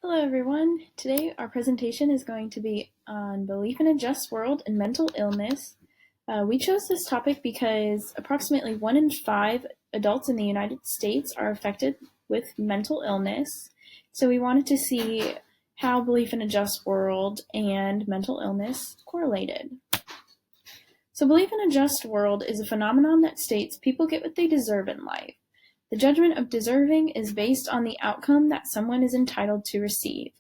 Hello everyone. Today our presentation is going to be on belief in a just world and mental illness. We chose this topic because approximately 1 in 5 adults in the United States are affected with mental illness. So we wanted to see how belief in a just world and mental illness correlated. So belief in a just world is a phenomenon that states people get what they deserve in life. The judgment of deserving is based on the outcome that someone is entitled to receive.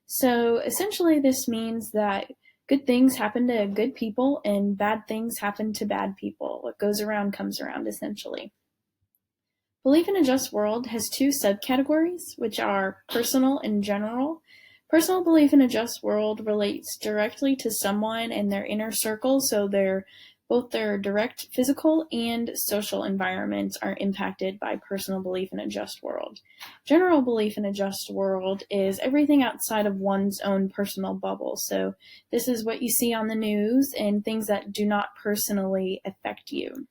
So essentially this means that good things happen to good people and bad things happen to bad people. What goes around comes around, essentially. Belief in a just world has 2 subcategories, which are personal and general. Personal belief in a just world relates directly to someone and their inner circle, so both their direct physical and social environments are impacted by personal belief in a just world. General belief in a just world is everything outside of one's own personal bubble. So this is what you see on the news and things that do not personally affect you.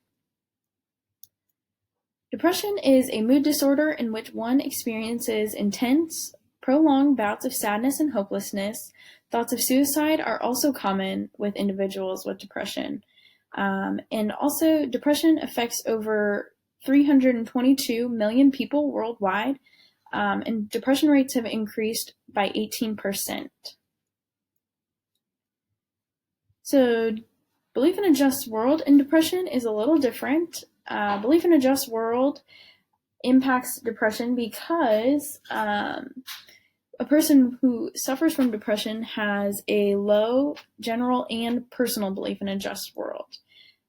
Depression is a mood disorder in which one experiences intense, prolonged bouts of sadness and hopelessness. Thoughts of suicide are also common with individuals with depression. And also, depression affects over 322 million people worldwide, and depression rates have increased by 18%. So, belief in a just world and depression is a little different. Belief in a just world impacts depression because a person who suffers from depression has a low general and personal belief in a just world.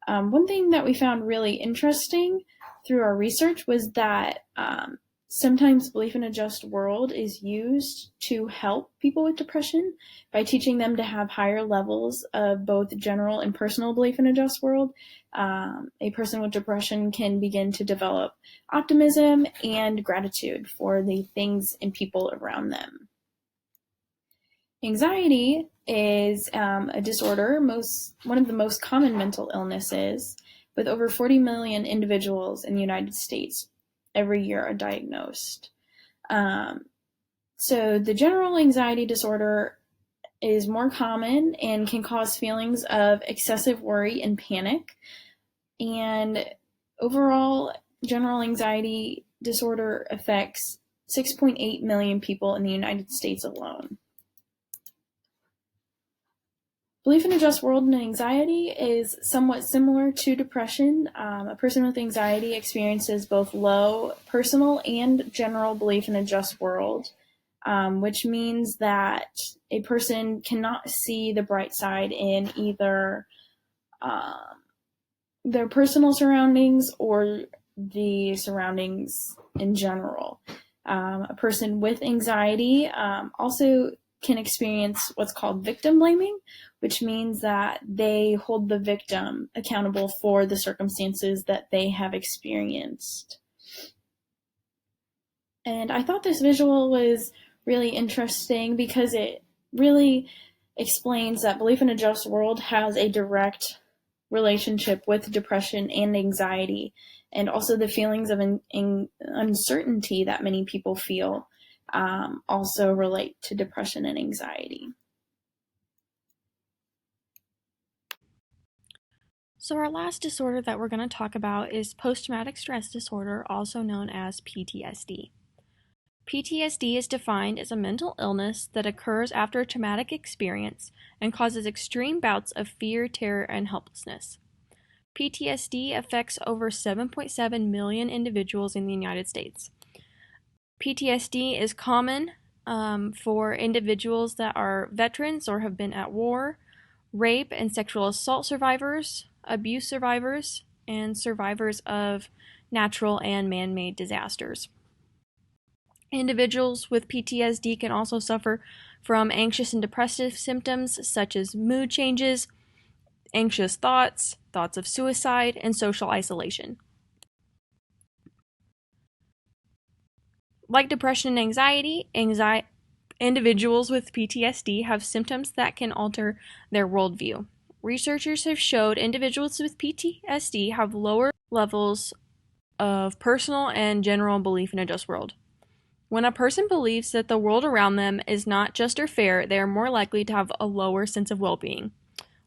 One thing that we found really interesting through our research was that sometimes belief in a just world is used to help people with depression by teaching them to have higher levels of both general and personal belief in a just world. A person with depression can begin to develop optimism and gratitude for the things and people around them. Anxiety is a disorder, one of the most common mental illnesses, with over 40 million individuals in the United States every year are diagnosed. So the general anxiety disorder is more common and can cause feelings of excessive worry and panic. And overall, general anxiety disorder affects 6.8 million people in the United States alone. Belief in a just world and anxiety is somewhat similar to depression. A person with anxiety experiences both low personal and general belief in a just world, which means that a person cannot see the bright side in either their personal surroundings or the surroundings in general. A person with anxiety also can experience what's called victim blaming, which means that they hold the victim accountable for the circumstances that they have experienced. And I thought this visual was really interesting because it really explains that belief in a just world has a direct relationship with depression and anxiety, and also the feelings of uncertainty that many people feel also relate to depression and anxiety. So our last disorder that we're going to talk about is post-traumatic stress disorder, also known as PTSD. PTSD is defined as a mental illness that occurs after a traumatic experience and causes extreme bouts of fear, terror, and helplessness. PTSD affects over 7.7 million individuals in the United States. PTSD is common for individuals that are veterans or have been at war, rape and sexual assault survivors, abuse survivors, and survivors of natural and man-made disasters. Individuals with PTSD can also suffer from anxious and depressive symptoms such as mood changes, anxious thoughts, thoughts of suicide, and social isolation. Like depression and anxiety, individuals with PTSD have symptoms that can alter their worldview. Researchers have showed individuals with PTSD have lower levels of personal and general belief in a just world. When a person believes that the world around them is not just or fair, they are more likely to have a lower sense of well-being.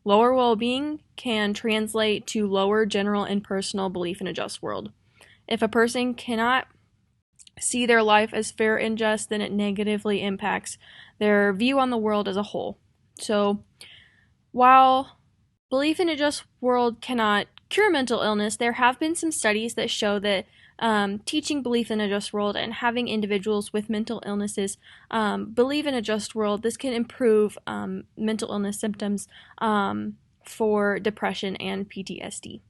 Lower well-being can translate to lower general and personal belief in a just world. If a person cannot see their life as fair and just, then it negatively impacts their view on the world as a whole. So, while belief in a just world cannot cure mental illness, there have been some studies that show that teaching belief in a just world and having individuals with mental illnesses believe in a just world, this can improve mental illness symptoms for depression and PTSD.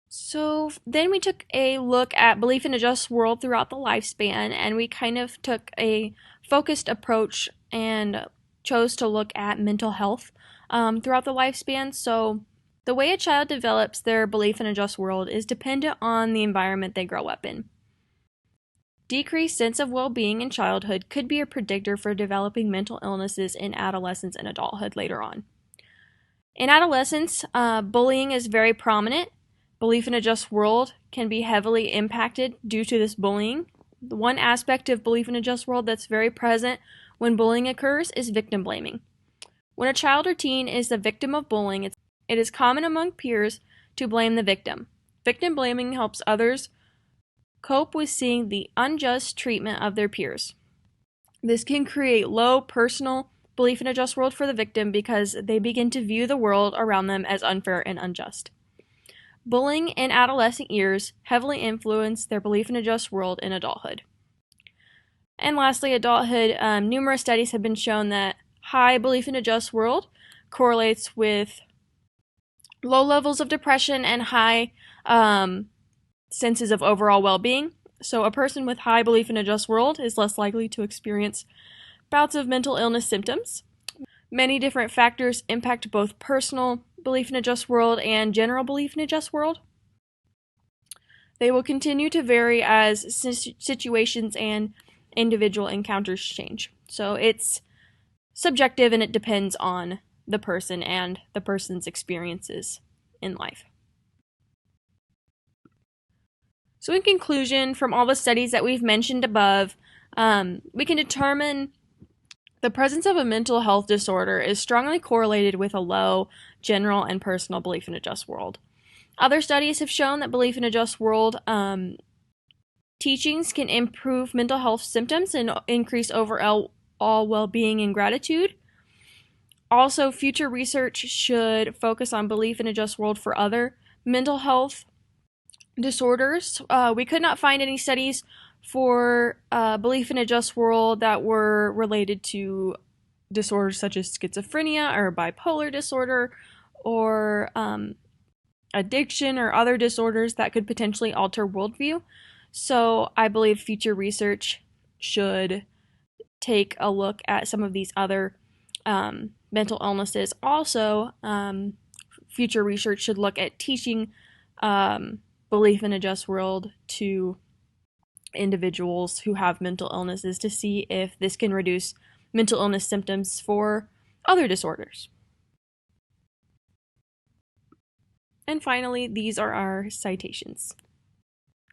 So then we took a look at belief in a just world throughout the lifespan, and we kind of took a focused approach and chose to look at mental health throughout the lifespan. So the way a child develops their belief in a just world is dependent on the environment they grow up in. Decreased sense of well-being in childhood could be a predictor for developing mental illnesses in adolescence and adulthood later on. In adolescence, bullying is very prominent. Belief in a just world can be heavily impacted due to this bullying. The one aspect of belief in a just world that's very present when bullying occurs is victim blaming. When a child or teen is the victim of bullying, it is common among peers to blame the victim. Victim blaming helps others cope with seeing the unjust treatment of their peers. This can create low personal belief in a just world for the victim because they begin to view the world around them as unfair and unjust. Bullying in adolescent years heavily influence their belief in a just world in adulthood. And lastly, adulthood. Numerous studies have been shown that high belief in a just world correlates with low levels of depression and high senses of overall well-being. So a person with high belief in a just world is less likely to experience bouts of mental illness symptoms. Many different factors impact both personal belief in a just world and general belief in a just world. They will continue to vary as situations and individual encounters change. So it's subjective and it depends on the person and the person's experiences in life. So in conclusion, from all the studies that we've mentioned above, we can determine the presence of a mental health disorder is strongly correlated with a low general and personal belief in a just world. Other studies have shown that belief in a just world teachings can improve mental health symptoms and increase overall well-being and gratitude. Also, future research should focus on belief in a just world for other mental health disorders. We could not find any studies for belief in a just world that were related to disorders such as schizophrenia or bipolar disorder or addiction or other disorders that could potentially alter worldview. So I believe future research should take a look at some of these other mental illnesses. Also, future research should look at teaching belief in a just world to individuals who have mental illnesses to see if this can reduce mental illness symptoms for other disorders. And finally, these are our citations.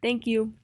Thank you.